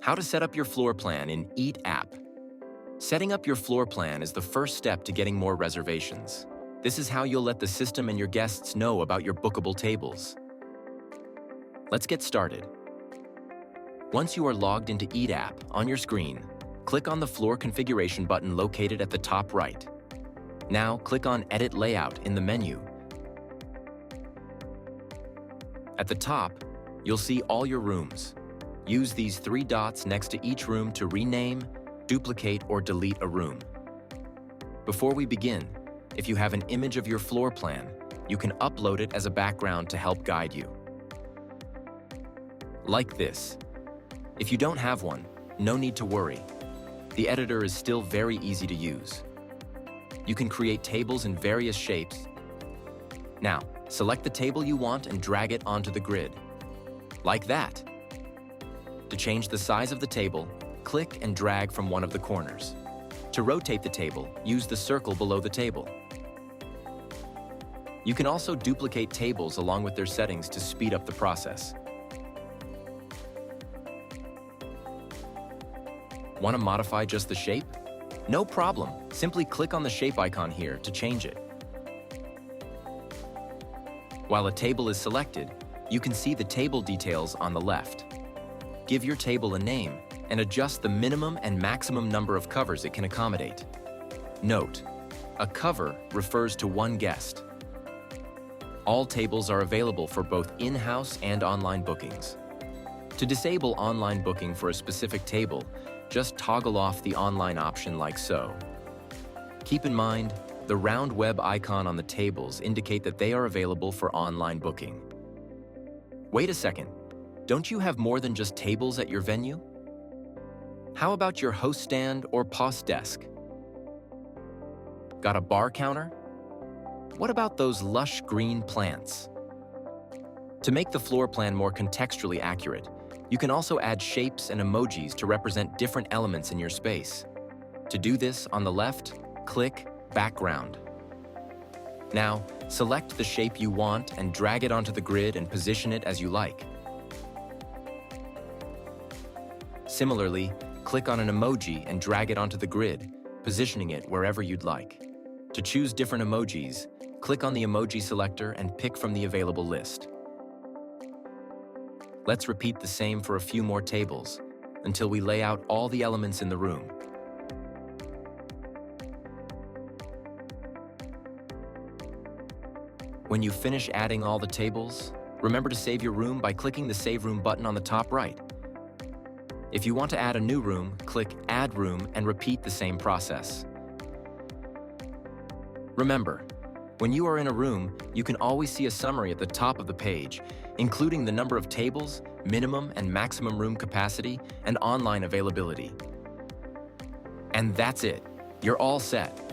How to set up your floor plan in Eat app. Setting up your floor plan is the first step to getting more reservations. This is how you'll let the system and your guests know about your bookable tables. Let's get started. Once you are logged into Eat app on your screen, click on the floor configuration button located at the top right. Now click on Edit Layout in the menu. At the top, you'll see all your rooms. Use these three dots next to each room to rename, duplicate, or delete a room. Before we begin, if you have an image of your floor plan, you can upload it as a background to help guide you. Like this. If you don't have one, no need to worry. The editor is still very easy to use. You can create tables in various shapes. Now, select the table you want and drag it onto the grid. Like that. To change the size of the table, click and drag from one of the corners. To rotate the table, use the circle below the table. You can also duplicate tables along with their settings to speed up the process. Want to modify just the shape? No problem. Simply click on the shape icon here to change it. While a table is selected, you can see the table details on the left. Give your table a name and adjust the minimum and maximum number of covers it can accommodate. Note, a cover refers to one guest. All tables are available for both in-house and online bookings. To disable online booking for a specific table, just toggle off the online option like so. Keep in mind, the round web icon on the tables indicate that they are available for online booking. Wait a second. Don't you have more than just tables at your venue? How about your host stand or POS desk? Got a bar counter? What about those lush green plants? To make the floor plan more contextually accurate, you can also add shapes and emojis to represent different elements in your space. To do this, on the left, click Background. Now, select the shape you want and drag it onto the grid and position it as you like. Similarly, click on an emoji and drag it onto the grid, positioning it wherever you'd like. To choose different emojis, click on the emoji selector and pick from the available list. Let's repeat the same for a few more tables, until we lay out all the elements in the room. When you finish adding all the tables, remember to save your room by clicking the Save Room button on the top right. If you want to add a new room, click Add Room and repeat the same process. Remember, when you are in a room, you can always see a summary at the top of the page, including the number of tables, minimum and maximum room capacity, and online availability. And that's it. You're all set.